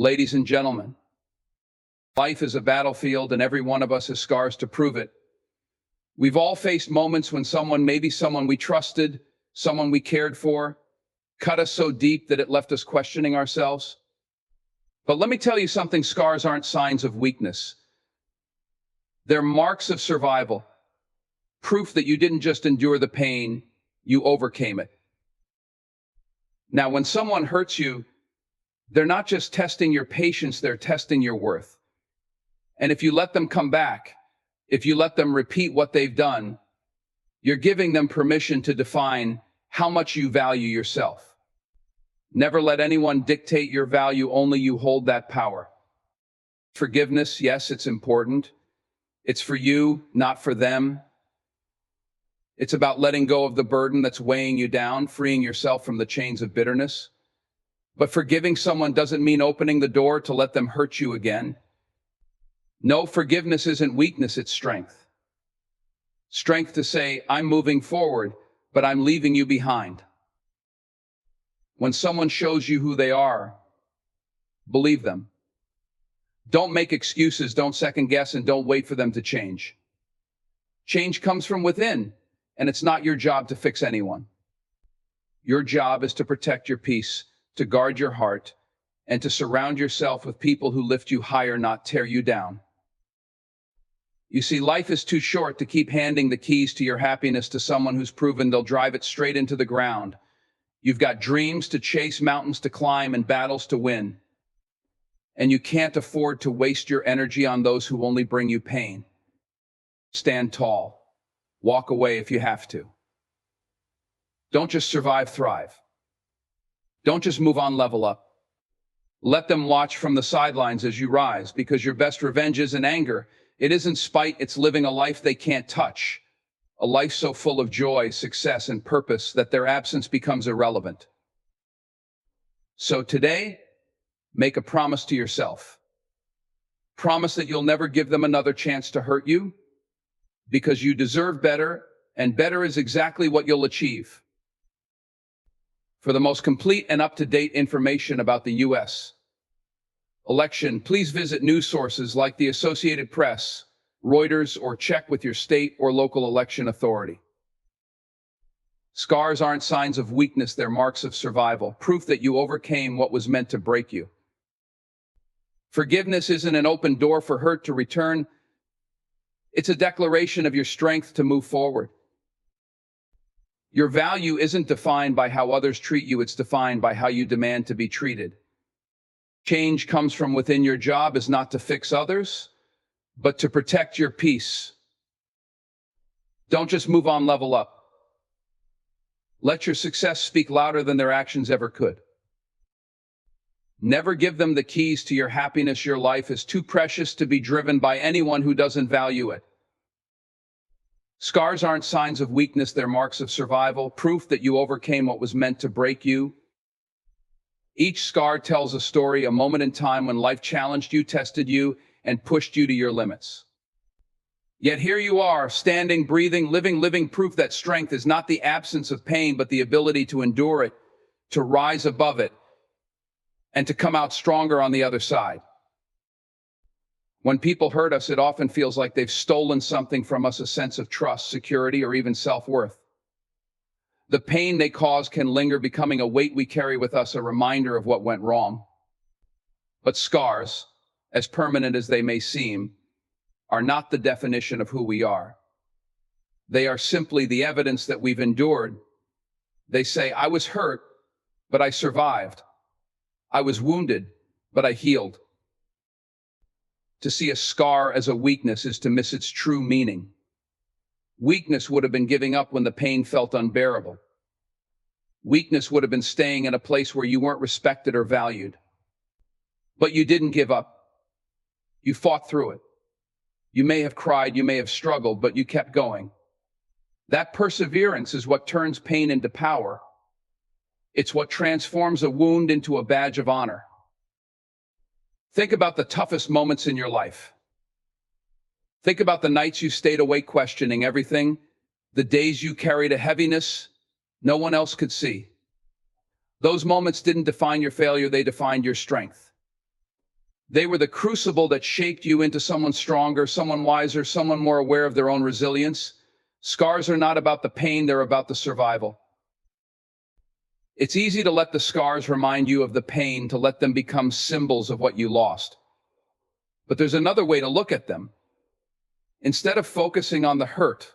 Ladies and gentlemen, life is a battlefield and every one of us has scars to prove it. We've all faced moments when maybe someone we trusted, someone we cared for, cut us so deep that it left us questioning ourselves. But let me tell you something, scars aren't signs of weakness. They're marks of survival, proof that you didn't just endure the pain, you overcame it. Now, when someone hurts you, they're not just testing your patience, they're testing your worth. And if you let them come back, if you let them repeat what they've done, you're giving them permission to define how much you value yourself. Never let anyone dictate your value, only you hold that power. Forgiveness, yes, it's important. It's for you, not for them. It's about letting go of the burden that's weighing you down, freeing yourself from the chains of bitterness. But forgiving someone doesn't mean opening the door to let them hurt you again. No, forgiveness isn't weakness, it's strength. Strength to say, I'm moving forward, but I'm leaving you behind. When someone shows you who they are, believe them. Don't make excuses, don't second guess, and don't wait for them to change. Change comes from within, and it's not your job to fix anyone. Your job is to protect your peace, to guard your heart, and to surround yourself with people who lift you higher, not tear you down. You see, life is too short to keep handing the keys to your happiness to someone who's proven they'll drive it straight into the ground. You've got dreams to chase, mountains to climb, and battles to win. And you can't afford to waste your energy on those who only bring you pain. Stand tall. Walk away if you have to. Don't just survive, thrive. Don't just move on, level up. Let them watch from the sidelines as you rise, because your best revenge isn't anger. It isn't spite, it's living a life they can't touch. A life so full of joy, success, and purpose that their absence becomes irrelevant. So today, make a promise to yourself. Promise that you'll never give them another chance to hurt you, because you deserve better, and better is exactly what you'll achieve. For the most complete and up-to-date information about the U.S. election, please visit news sources like the Associated Press, Reuters, or check with your state or local election authority. Scars aren't signs of weakness, they're marks of survival, proof that you overcame what was meant to break you. Forgiveness isn't an open door for hurt to return. It's a declaration of your strength to move forward. Your value isn't defined by how others treat you, it's defined by how you demand to be treated. Change comes from within. Your job is not to fix others, but to protect your peace. Don't just move on, level up. Let your success speak louder than their actions ever could. Never give them the keys to your happiness. Your life is too precious to be driven by anyone who doesn't value it. Scars aren't signs of weakness, they're marks of survival, proof that you overcame what was meant to break you. Each scar tells a story, a moment in time when life challenged you, tested you, and pushed you to your limits. Yet here you are, standing, breathing, living proof that strength is not the absence of pain, but the ability to endure it, to rise above it, and to come out stronger on the other side. When people hurt us, it often feels like they've stolen something from us, a sense of trust, security, or even self-worth. The pain they cause can linger, becoming a weight we carry with us, a reminder of what went wrong. But scars, as permanent as they may seem, are not the definition of who we are. They are simply the evidence that we've endured. They say, I was hurt, but I survived. I was wounded, but I healed. To see a scar as a weakness is to miss its true meaning. Weakness would have been giving up when the pain felt unbearable. Weakness would have been staying in a place where you weren't respected or valued. But you didn't give up. You fought through it. You may have cried, you may have struggled, but you kept going. That perseverance is what turns pain into power. It's what transforms a wound into a badge of honor. Think about the toughest moments in your life. Think about the nights you stayed awake questioning everything, the days you carried a heaviness no one else could see. Those moments didn't define your failure, they defined your strength. They were the crucible that shaped you into someone stronger, someone wiser, someone more aware of their own resilience. Scars are not about the pain, they're about the survival. It's easy to let the scars remind you of the pain, to let them become symbols of what you lost. But there's another way to look at them. Instead of focusing on the hurt,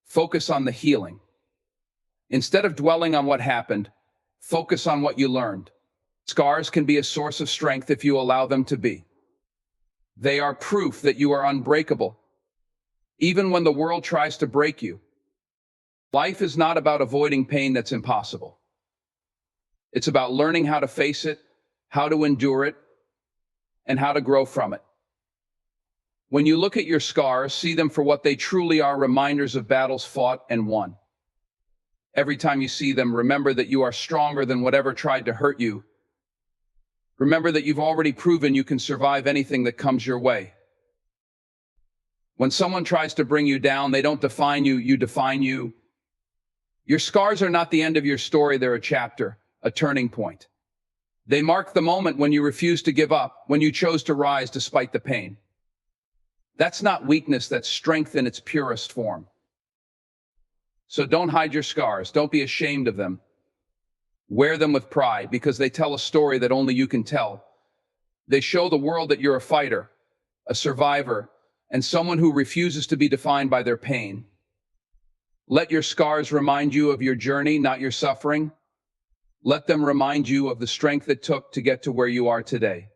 focus on the healing. Instead of dwelling on what happened, focus on what you learned. Scars can be a source of strength if you allow them to be. They are proof that you are unbreakable, even when the world tries to break you. Life is not about avoiding pain that's impossible. It's about learning how to face it, how to endure it, and how to grow from it. When you look at your scars, see them for what they truly are, reminders of battles fought and won. Every time you see them, remember that you are stronger than whatever tried to hurt you. Remember that you've already proven you can survive anything that comes your way. When someone tries to bring you down, they don't define you, you define you. Your scars are not the end of your story, they're a chapter, a turning point. They mark the moment when you refused to give up, when you chose to rise despite the pain. That's not weakness, that's strength in its purest form. So don't hide your scars, don't be ashamed of them. Wear them with pride, because they tell a story that only you can tell. They show the world that you're a fighter, a survivor, and someone who refuses to be defined by their pain. Let your scars remind you of your journey, not your suffering. Let them remind you of the strength it took to get to where you are today.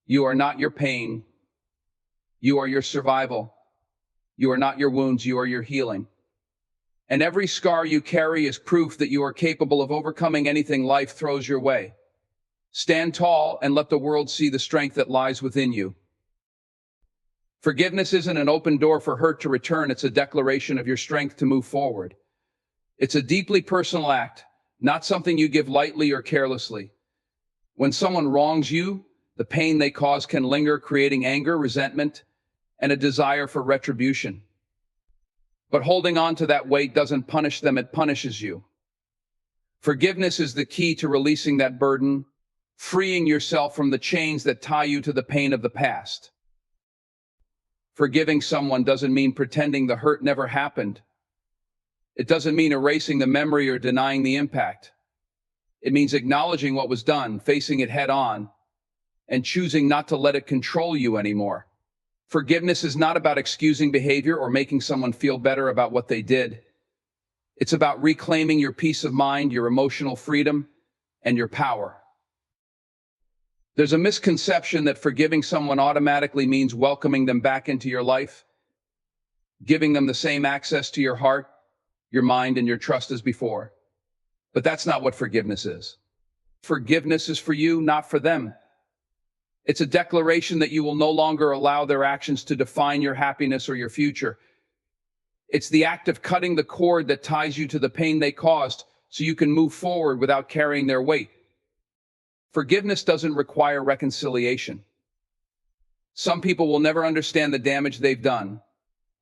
You are not your pain. You are your survival. You are not your wounds, you are your healing. And every scar you carry is proof that you are capable of overcoming anything life throws your way. Stand tall and let the world see the strength that lies within you. Forgiveness isn't an open door for hurt to return, it's a declaration of your strength to move forward. It's a deeply personal act, not something you give lightly or carelessly. When someone wrongs you, the pain they cause can linger, creating anger, resentment, and a desire for retribution. But holding on to that weight doesn't punish them, it punishes you. Forgiveness is the key to releasing that burden, freeing yourself from the chains that tie you to the pain of the past. Forgiving someone doesn't mean pretending the hurt never happened. It doesn't mean erasing the memory or denying the impact. It means acknowledging what was done, facing it head on, and choosing not to let it control you anymore. Forgiveness is not about excusing behavior or making someone feel better about what they did. It's about reclaiming your peace of mind, your emotional freedom, and your power. There's a misconception that forgiving someone automatically means welcoming them back into your life, giving them the same access to your heart, your mind, and your trust as before. But that's not what forgiveness is. Forgiveness is for you, not for them. It's a declaration that you will no longer allow their actions to define your happiness or your future. It's the act of cutting the cord that ties you to the pain they caused so you can move forward without carrying their weight. Forgiveness doesn't require reconciliation. Some people will never understand the damage they've done,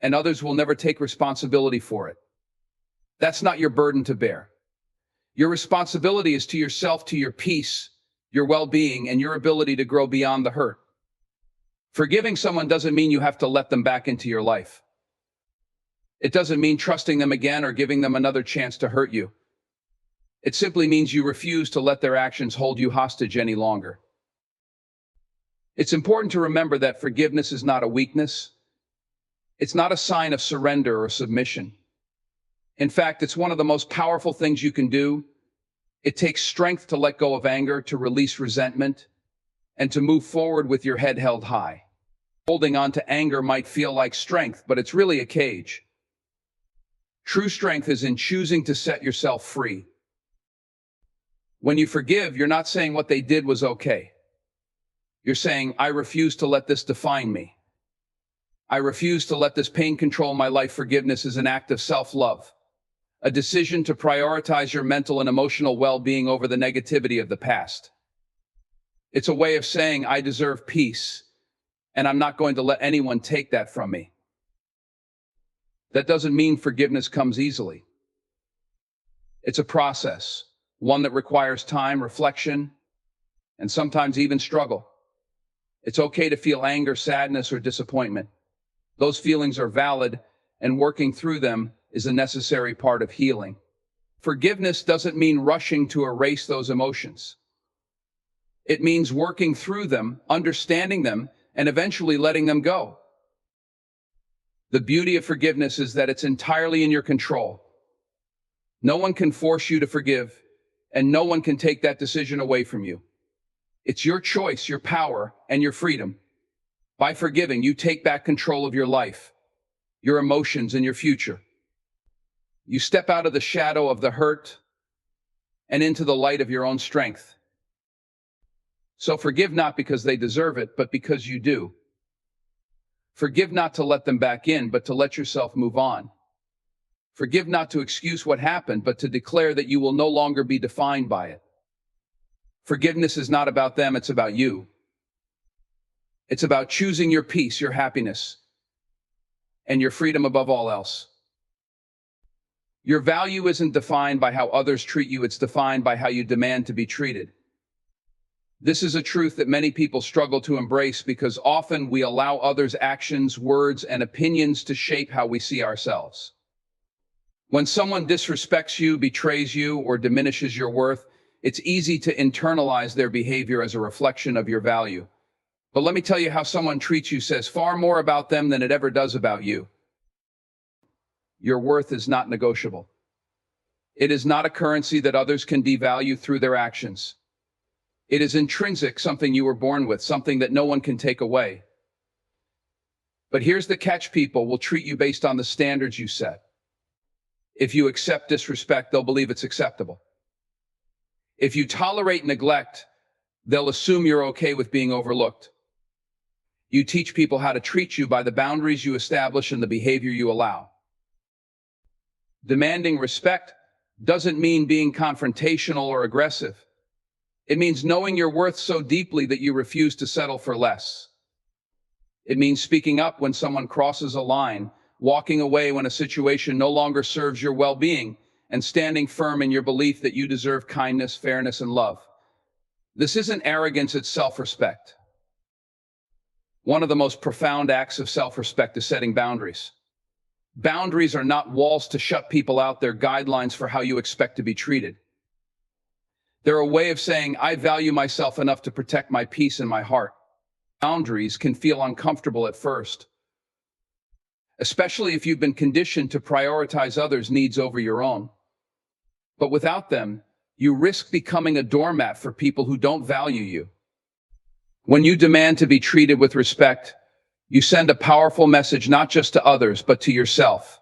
and others will never take responsibility for it. That's not your burden to bear. Your responsibility is to yourself, to your peace, your well-being, and your ability to grow beyond the hurt. Forgiving someone doesn't mean you have to let them back into your life. It doesn't mean trusting them again or giving them another chance to hurt you. It simply means you refuse to let their actions hold you hostage any longer. It's important to remember that forgiveness is not a weakness. It's not a sign of surrender or submission. In fact, it's one of the most powerful things you can do. It takes strength to let go of anger, to release resentment, and to move forward with your head held high. Holding on to anger might feel like strength, but it's really a cage. True strength is in choosing to set yourself free. When you forgive, you're not saying what they did was okay. You're saying, I refuse to let this define me. I refuse to let this pain control my life. Forgiveness is an act of self-love, a decision to prioritize your mental and emotional well-being over the negativity of the past. It's a way of saying, I deserve peace, and I'm not going to let anyone take that from me. That doesn't mean forgiveness comes easily. It's a process, one that requires time, reflection, and sometimes even struggle. It's okay to feel anger, sadness, or disappointment. Those feelings are valid, and working through them is a necessary part of healing. Forgiveness doesn't mean rushing to erase those emotions. It means working through them, understanding them, and eventually letting them go. The beauty of forgiveness is that it's entirely in your control. No one can force you to forgive, and no one can take that decision away from you. It's your choice, your power, and your freedom. By forgiving, you take back control of your life, your emotions, and your future. You step out of the shadow of the hurt and into the light of your own strength. So forgive not because they deserve it, but because you do. Forgive not to let them back in, but to let yourself move on. Forgive not to excuse what happened, but to declare that you will no longer be defined by it. Forgiveness is not about them, it's about you. It's about choosing your peace, your happiness, and your freedom above all else. Your value isn't defined by how others treat you, it's defined by how you demand to be treated. This is a truth that many people struggle to embrace because often we allow others' actions, words, and opinions to shape how we see ourselves. When someone disrespects you, betrays you, or diminishes your worth, it's easy to internalize their behavior as a reflection of your value. But let me tell you, how someone treats you says far more about them than it ever does about you. Your worth is not negotiable. It is not a currency that others can devalue through their actions. It is intrinsic, something you were born with, something that no one can take away. But here's the catch: people will treat you based on the standards you set. If you accept disrespect, they'll believe it's acceptable. If you tolerate neglect, they'll assume you're okay with being overlooked. You teach people how to treat you by the boundaries you establish and the behavior you allow. Demanding respect doesn't mean being confrontational or aggressive. It means knowing your worth so deeply that you refuse to settle for less. It means speaking up when someone crosses a line, walking away when a situation no longer serves your well-being, and standing firm in your belief that you deserve kindness, fairness, and love. This isn't arrogance, it's self-respect. One of the most profound acts of self-respect is setting boundaries. Boundaries are not walls to shut people out, they're guidelines for how you expect to be treated. They're a way of saying, I value myself enough to protect my peace and my heart. Boundaries can feel uncomfortable at first, especially if you've been conditioned to prioritize others' needs over your own. But without them, you risk becoming a doormat for people who don't value you. When you demand to be treated with respect, you send a powerful message not just to others, but to yourself.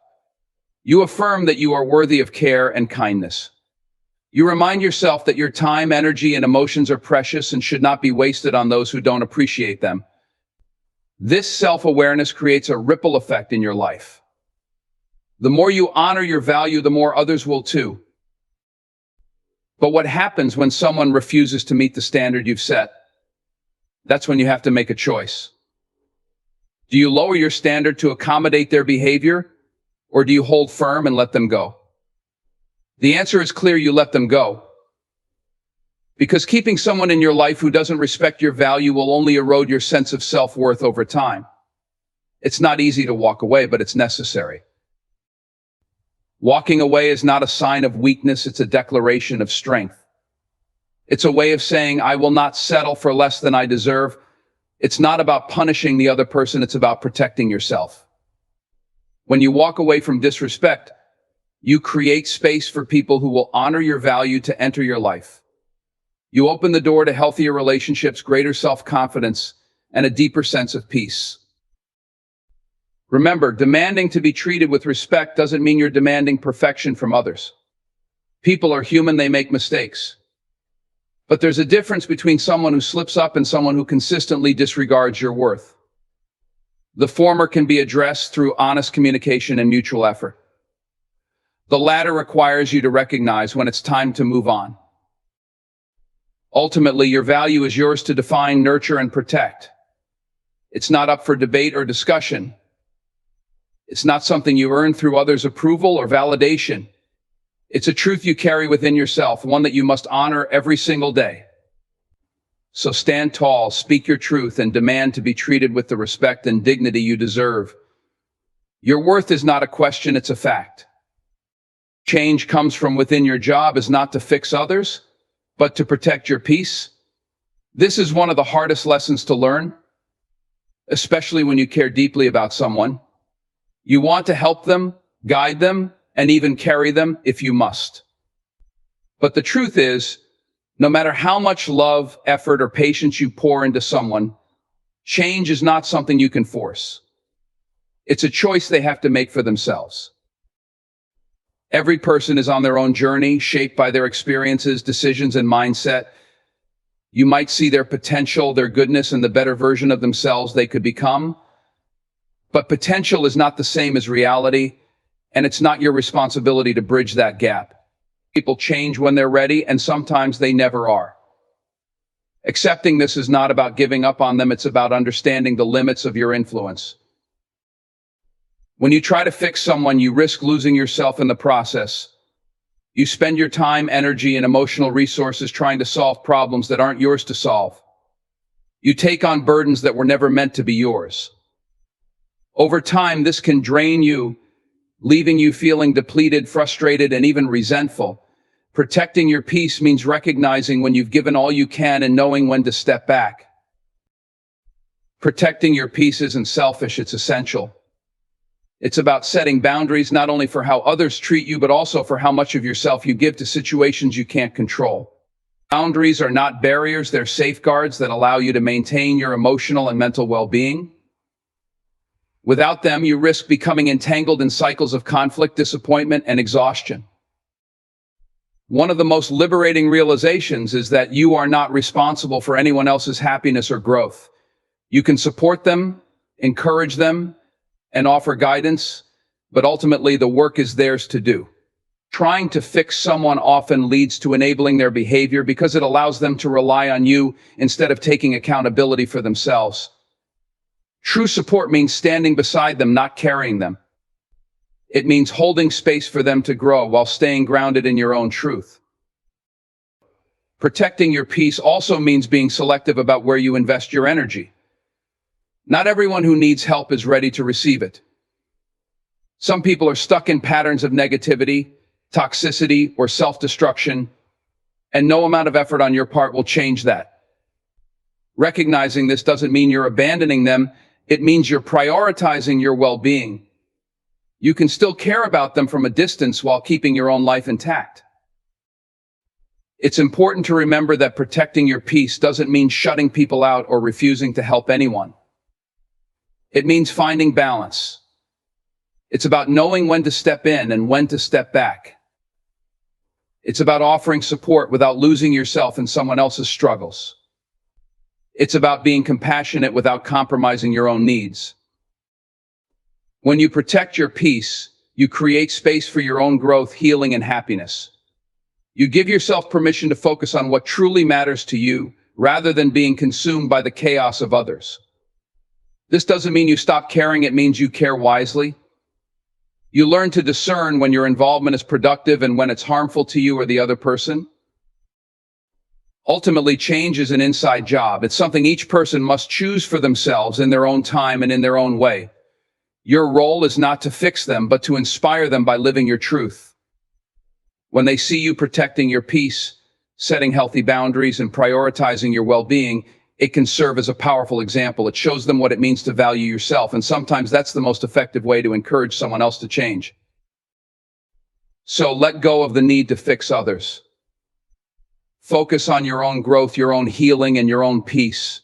You affirm that you are worthy of care and kindness. You remind yourself that your time, energy, and emotions are precious and should not be wasted on those who don't appreciate them. This self-awareness creates a ripple effect in your life. The more you honor your value, the more others will too. But what happens when someone refuses to meet the standard you've set? That's when you have to make a choice. Do you lower your standard to accommodate their behavior, or do you hold firm and let them go? The answer is clear: you let them go. Because keeping someone in your life who doesn't respect your value will only erode your sense of self-worth over time. It's not easy to walk away, but it's necessary. Walking away is not a sign of weakness, it's a declaration of strength. It's a way of saying, I will not settle for less than I deserve. It's not about punishing the other person, it's about protecting yourself. When you walk away from disrespect, you create space for people who will honor your value to enter your life. You open the door to healthier relationships, greater self-confidence, and a deeper sense of peace. Remember, demanding to be treated with respect doesn't mean you're demanding perfection from others. People are human, they make mistakes. But there's a difference between someone who slips up and someone who consistently disregards your worth. The former can be addressed through honest communication and mutual effort. The latter requires you to recognize when it's time to move on. Ultimately, your value is yours to define, nurture, and protect. It's not up for debate or discussion. It's not something you earn through others' approval or validation. It's a truth you carry within yourself, one that you must honor every single day. So stand tall, speak your truth, and demand to be treated with the respect and dignity you deserve. Your worth is not a question, it's a fact. Change comes from within. Your job is not to fix others, but to protect your peace. This is one of the hardest lessons to learn, especially when you care deeply about someone. You want to help them, guide them, and even carry them if you must. But the truth is, no matter how much love, effort, or patience you pour into someone, change is not something you can force. It's a choice they have to make for themselves. Every person is on their own journey, shaped by their experiences, decisions, and mindset. You might see their potential, their goodness, and the better version of themselves they could become. But potential is not the same as reality, and it's not your responsibility to bridge that gap. People change when they're ready, and sometimes they never are. Accepting this is not about giving up on them, it's about understanding the limits of your influence. When you try to fix someone, you risk losing yourself in the process. You spend your time, energy, and emotional resources trying to solve problems that aren't yours to solve. You take on burdens that were never meant to be yours. Over time, this can drain you, leaving you feeling depleted, frustrated, and even resentful. Protecting your peace means recognizing when you've given all you can and knowing when to step back. Protecting your peace isn't selfish, it's essential. It's about setting boundaries not only for how others treat you, but also for how much of yourself you give to situations you can't control. Boundaries are not barriers, they're safeguards that allow you to maintain your emotional and mental well-being. Without them, you risk becoming entangled in cycles of conflict, disappointment, and exhaustion. One of the most liberating realizations is that you are not responsible for anyone else's happiness or growth. You can support them, encourage them, and offer guidance, but ultimately the work is theirs to do. Trying to fix someone often leads to enabling their behavior because it allows them to rely on you instead of taking accountability for themselves. True support means standing beside them, not carrying them. It means holding space for them to grow while staying grounded in your own truth. Protecting your peace also means being selective about where you invest your energy. Not everyone who needs help is ready to receive it. Some people are stuck in patterns of negativity, toxicity, or self-destruction, and no amount of effort on your part will change that. Recognizing this doesn't mean you're abandoning them, it means you're prioritizing your well-being. You can still care about them from a distance while keeping your own life intact. It's important to remember that protecting your peace doesn't mean shutting people out or refusing to help anyone. It means finding balance. It's about knowing when to step in and when to step back. It's about offering support without losing yourself in someone else's struggles. It's about being compassionate without compromising your own needs. When you protect your peace, you create space for your own growth, healing, and happiness. You give yourself permission to focus on what truly matters to you, rather than being consumed by the chaos of others. This doesn't mean you stop caring, it means you care wisely. You learn to discern when your involvement is productive and when it's harmful to you or the other person. Ultimately, change is an inside job. It's something each person must choose for themselves in their own time and in their own way. Your role is not to fix them, but to inspire them by living your truth. When they see you protecting your peace, setting healthy boundaries, and prioritizing your well-being, it can serve as a powerful example. It shows them what it means to value yourself, and sometimes that's the most effective way to encourage someone else to change. So let go of the need to fix others. Focus on your own growth, your own healing, and your own peace.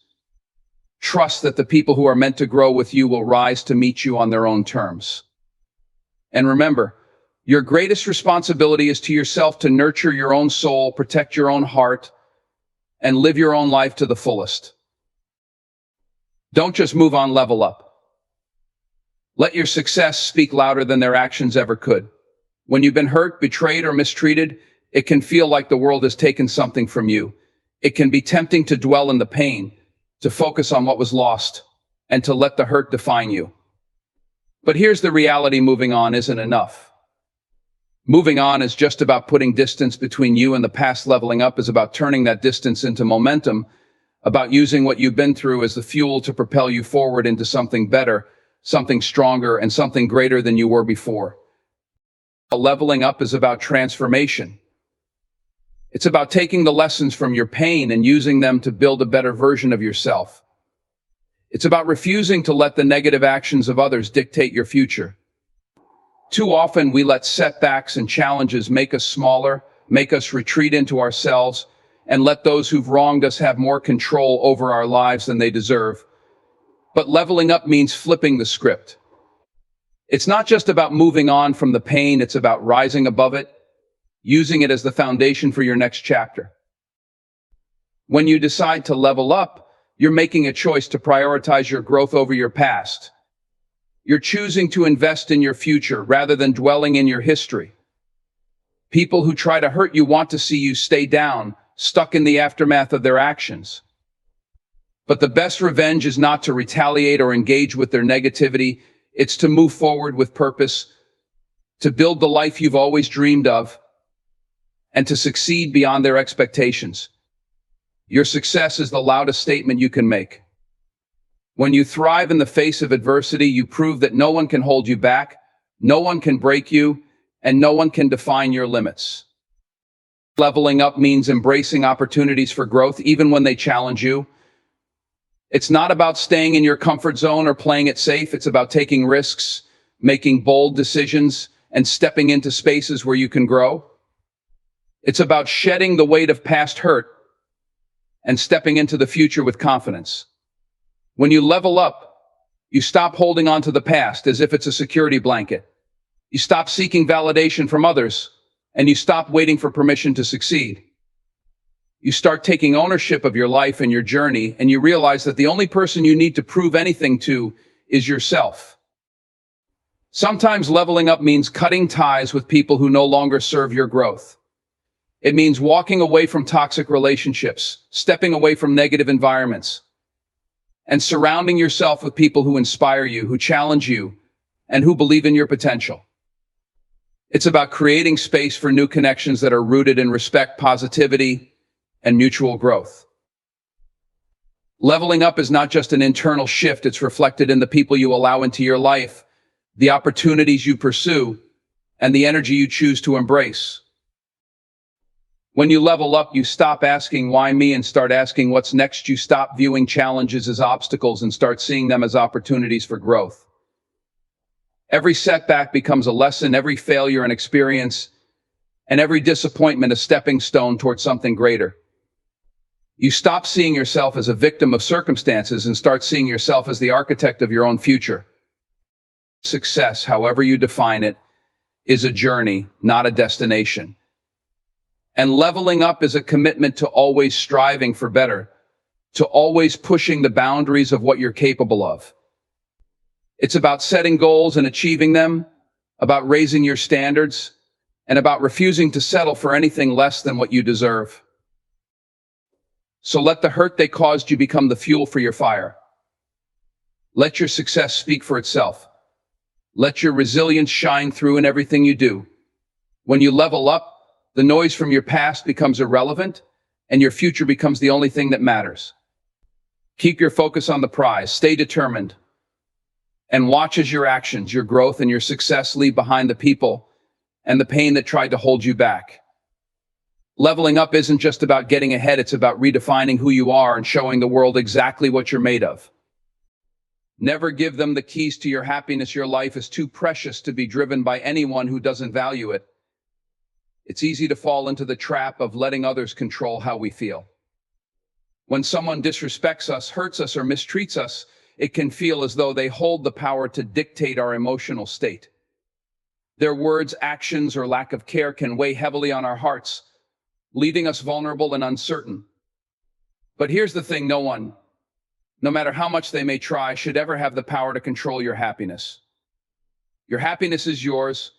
Trust that the people who are meant to grow with you will rise to meet you on their own terms. And remember, your greatest responsibility is to yourself, to nurture your own soul, protect your own heart, and live your own life to the fullest. Don't just move on, level up. Let your success speak louder than their actions ever could. When you've been hurt, betrayed, or mistreated, it can feel like the world has taken something from you. It can be tempting to dwell in the pain, to focus on what was lost, and to let the hurt define you. But here's the reality: moving on isn't enough. Moving on is just about putting distance between you and the past. Leveling up is about turning that distance into momentum, about using what you've been through as the fuel to propel you forward into something better, something stronger, and something greater than you were before. Leveling up is about transformation. It's about taking the lessons from your pain and using them to build a better version of yourself. It's about refusing to let the negative actions of others dictate your future. Too often we let setbacks and challenges make us smaller, make us retreat into ourselves, and let those who've wronged us have more control over our lives than they deserve. But leveling up means flipping the script. It's not just about moving on from the pain, it's about rising above it, using it as the foundation for your next chapter. When you decide to level up, you're making a choice to prioritize your growth over your past. You're choosing to invest in your future rather than dwelling in your history. People who try to hurt you want to see you stay down, stuck in the aftermath of their actions. But the best revenge is not to retaliate or engage with their negativity. It's to move forward with purpose, to build the life you've always dreamed of, and to succeed beyond their expectations. Your success is the loudest statement you can make. When you thrive in the face of adversity, you prove that no one can hold you back, no one can break you, and no one can define your limits. Leveling up means embracing opportunities for growth even when they challenge you. It's not about staying in your comfort zone or playing it safe. It's about taking risks, making bold decisions, and stepping into spaces where you can grow. It's about shedding the weight of past hurt and stepping into the future with confidence. When you level up, you stop holding on to the past as if it's a security blanket. You stop seeking validation from others, and you stop waiting for permission to succeed. You start taking ownership of your life and your journey, and you realize that the only person you need to prove anything to is yourself. Sometimes leveling up means cutting ties with people who no longer serve your growth. It means walking away from toxic relationships, stepping away from negative environments, and surrounding yourself with people who inspire you, who challenge you, and who believe in your potential. It's about creating space for new connections that are rooted in respect, positivity, and mutual growth. Leveling up is not just an internal shift, it's reflected in the people you allow into your life, the opportunities you pursue, and the energy you choose to embrace. When you level up, you stop asking why me and start asking what's next. You stop viewing challenges as obstacles and start seeing them as opportunities for growth. Every setback becomes a lesson, every failure an experience, and every disappointment a stepping stone towards something greater. You stop seeing yourself as a victim of circumstances and start seeing yourself as the architect of your own future. Success, however you define it, is a journey, not a destination. And leveling up is a commitment to always striving for better, to always pushing the boundaries of what you're capable of. It's about setting goals and achieving them, about raising your standards, and about refusing to settle for anything less than what you deserve. So let the hurt they caused you become the fuel for your fire. Let your success speak for itself. Let your resilience shine through in everything you do. When you level up, the noise from your past becomes irrelevant, and your future becomes the only thing that matters. Keep your focus on the prize, stay determined, and watch as your actions, your growth, and your success leave behind the people and the pain that tried to hold you back. Leveling up isn't just about getting ahead, it's about redefining who you are and showing the world exactly what you're made of. Never give them the keys to your happiness. Your life is too precious to be driven by anyone who doesn't value it. It's easy to fall into the trap of letting others control how we feel. When someone disrespects us, hurts us, or mistreats us, it can feel as though they hold the power to dictate our emotional state. Their words, actions, or lack of care can weigh heavily on our hearts, leaving us vulnerable and uncertain. But here's the thing, no one, no matter how much they may try, should ever have the power to control your happiness. Your happiness is yours,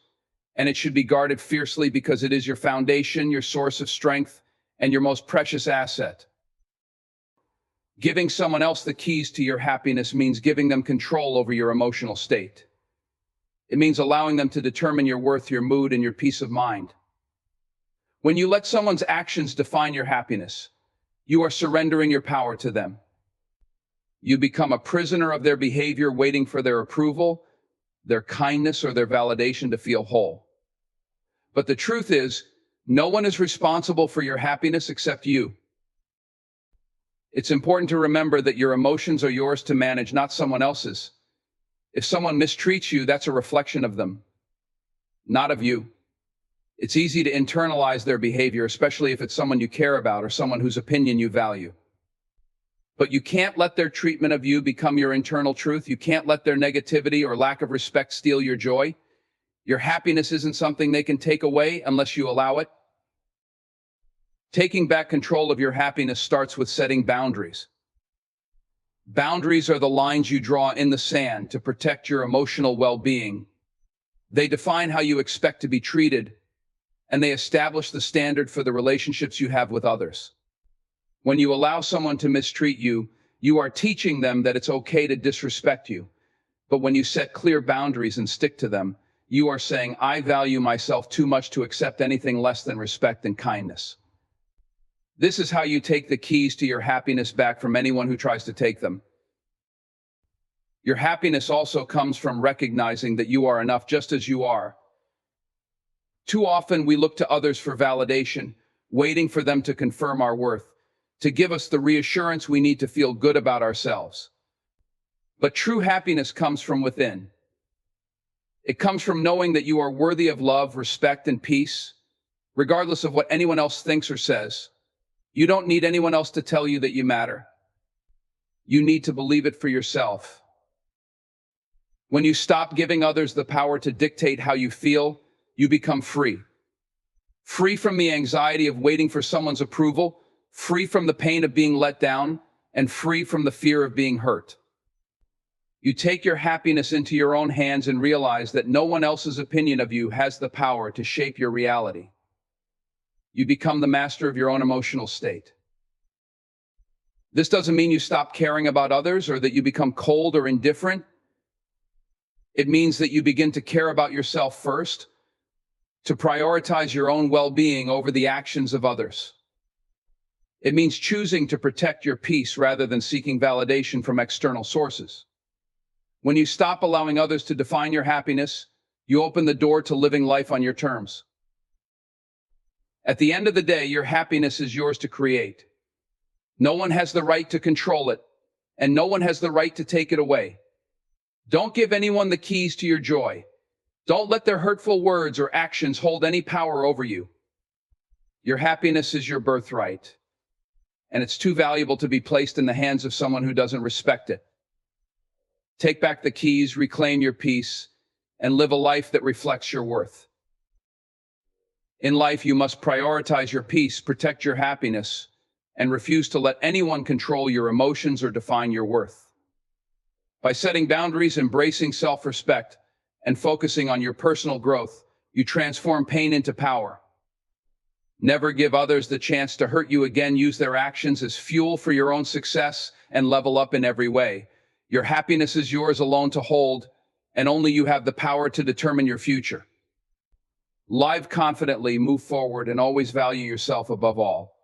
and it should be guarded fiercely because it is your foundation, your source of strength, and your most precious asset. Giving someone else the keys to your happiness means giving them control over your emotional state. It means allowing them to determine your worth, your mood, and your peace of mind. When you let someone's actions define your happiness, you are surrendering your power to them. You become a prisoner of their behavior, waiting for their approval, their kindness, or their validation to feel whole. But the truth is, no one is responsible for your happiness except you. It's important to remember that your emotions are yours to manage, not someone else's. If someone mistreats you, that's a reflection of them, not of you. It's easy to internalize their behavior, especially if it's someone you care about or someone whose opinion you value. But you can't let their treatment of you become your internal truth. You can't let their negativity or lack of respect steal your joy. Your happiness isn't something they can take away unless you allow it. Taking back control of your happiness starts with setting boundaries. Boundaries are the lines you draw in the sand to protect your emotional well-being. They define how you expect to be treated, and they establish the standard for the relationships you have with others. When you allow someone to mistreat you, you are teaching them that it's okay to disrespect you. But when you set clear boundaries and stick to them, you are saying, I value myself too much to accept anything less than respect and kindness. This is how you take the keys to your happiness back from anyone who tries to take them. Your happiness also comes from recognizing that you are enough just as you are. Too often we look to others for validation, waiting for them to confirm our worth, to give us the reassurance we need to feel good about ourselves. But true happiness comes from within. It comes from knowing that you are worthy of love, respect, and peace, regardless of what anyone else thinks or says. You don't need anyone else to tell you that you matter. You need to believe it for yourself. When you stop giving others the power to dictate how you feel, you become free. Free from the anxiety of waiting for someone's approval, free from the pain of being let down, and free from the fear of being hurt. You take your happiness into your own hands and realize that no one else's opinion of you has the power to shape your reality. You become the master of your own emotional state. This doesn't mean you stop caring about others or that you become cold or indifferent. It means that you begin to care about yourself first, to prioritize your own well-being over the actions of others. It means choosing to protect your peace rather than seeking validation from external sources. When you stop allowing others to define your happiness, you open the door to living life on your terms. At the end of the day, your happiness is yours to create. No one has the right to control it, and no one has the right to take it away. Don't give anyone the keys to your joy. Don't let their hurtful words or actions hold any power over you. Your happiness is your birthright, and it's too valuable to be placed in the hands of someone who doesn't respect it. Take back the keys, reclaim your peace, and live a life that reflects your worth. In life, you must prioritize your peace, protect your happiness, and refuse to let anyone control your emotions or define your worth. By setting boundaries, embracing self-respect, and focusing on your personal growth, you transform pain into power. Never give others the chance to hurt you again. Use their actions as fuel for your own success and level up in every way. Your happiness is yours alone to hold, and only you have the power to determine your future. Live confidently, move forward, and always value yourself above all.